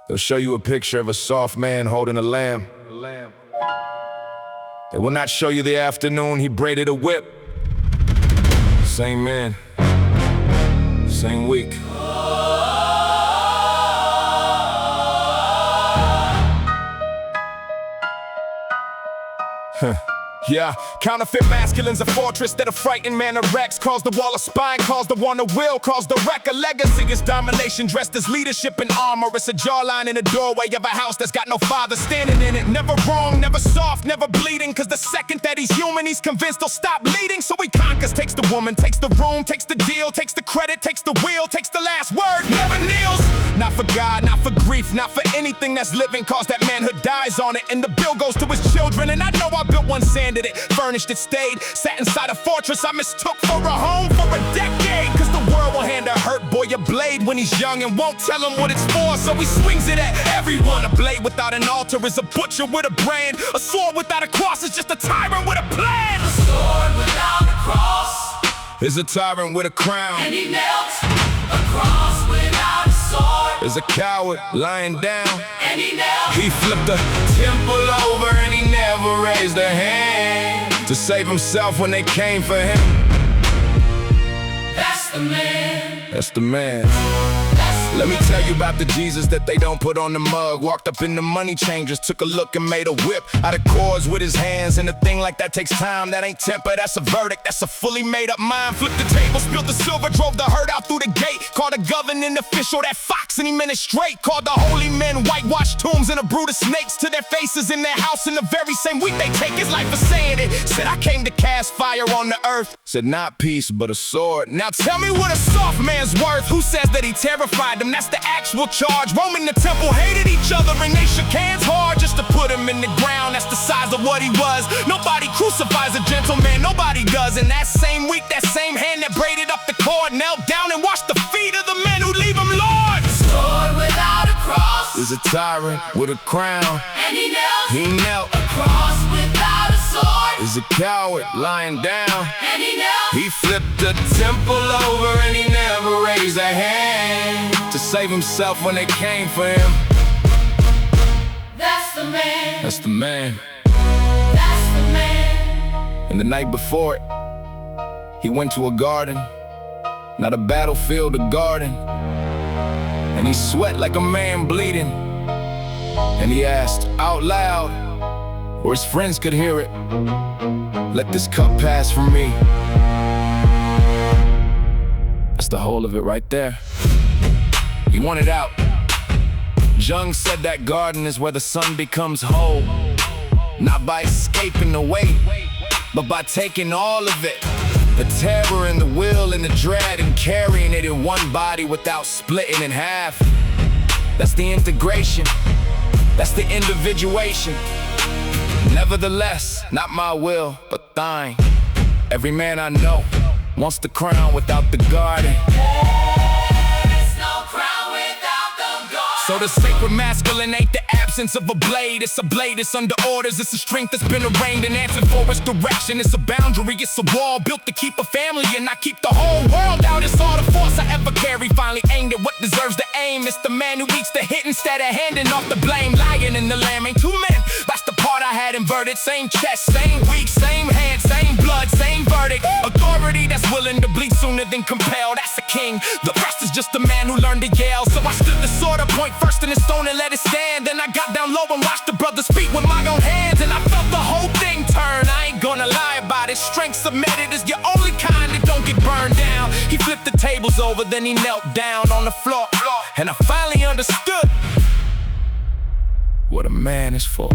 They'll show you a picture of a soft man holding a lamb. They will not show you the afternoon he braided a whip. Same man, same week. Yeah, counterfeit masculine's a fortress that a frightened man erects. Calls the wall a spine, calls the one a will, calls the wreck a legacy. It's domination dressed as leadership and armor. It's a jawline in the doorway of a house that's got no father standing in it. Never wrong, never soft, never bleeding. Cause the second that he's human, he's convinced he'll stop bleeding. So he conquers, takes the woman, takes the room, takes the deal, takes the credit, takes the wheel, takes the last word, never kneels. Not for God, not for grief, not for anything that's living. Cause that manhood dies on it, and the bill goes to his children. And I know I built one, sanded it, furnished it, stayed, sat inside a fortress I mistook for a home for a decade. Cause the world will hand a hurt boy a blade when he's young and won't tell him what it's for. So he swings it at everyone. A blade without an altar is a butcher with a brand. A sword without a cross is just a tyrant with a plan. A sword without a cross is a tyrant with a crown. And he knelt. A cross without a sword is a coward lying down. And he knelt. He flipped the temple over and he never raised a hand to save himself when they came for him. That's the man. That's the man. Let me tell you about the Jesus that they don't put on the mug. Walked up in the money changers, took a look and made a whip out of cords with his hands. And a thing like that takes time, that ain't temper, that's a verdict. That's a fully made up mind. Flipped the table, spilled the silver, drove the herd out through the gate. Called a governing official that fox and he meant it straight. Called the holy men whitewashed tombs and a brood of snakes to their faces in their house. In the very same week they take his life for saying it. Said I came to cast fire on the earth. Said not peace but a sword. Now tell me what a soft man's worth. Who says that he terrified them? That's the actual charge. Rome and the temple hated each other and they shook hands hard just to put him in the ground. That's the size of what he was. Nobody crucifies a gentleman, nobody does. And that same week, that same hand that braided up the cord knelt down and washed the feet of the men who leave him Lord. A sword without a cross is a tyrant with a crown. And he knelt. He knelt. A cross without a sword is a coward lying down. And he knelt. He flipped the temple over and he never raised a hand to save himself when they came for him. That's the man. That's the man. That's the man. And the night before it, he went to a garden, not a battlefield, a garden. And he sweat like a man bleeding. And he asked out loud, where his friends could hear it, let this cup pass from me. That's the whole of it right there. He wanted out. Jung said that garden is where the sun becomes whole, not by escaping the weight, but by taking all of it. The terror and the will and the dread, and carrying it in one body without splitting in half. That's the integration. That's the individuation. Nevertheless, not my will, but thine. Every man I know wants the crown without the garden. So the sacred masculine ain't the absence of a blade. It's a blade, it's under orders. It's a strength that's been arraigned and answered for its direction. It's a boundary, it's a wall built to keep a family and not keep the whole world out. It's all the force I ever carry, finally aimed at what deserves the aim. It's the man who eats the hit instead of handing off the blame. Lion and the lamb ain't two men, that's the part I had inverted. Same chest, same week, same hand, same blood, same verdict. Authority that's willing to bleed sooner than compel, that's a king. The rest is just a man who learned to yell. So I stood the sword up, point first in the stone and let it stand. Then I got down low and watched the brothers speak with my own hands. And I felt the whole thing turn, I ain't gonna lie about it. Strength submitted is your only kind that don't get burned down. He flipped the tables over, then he knelt down on the floor. And I finally understood what a man is for.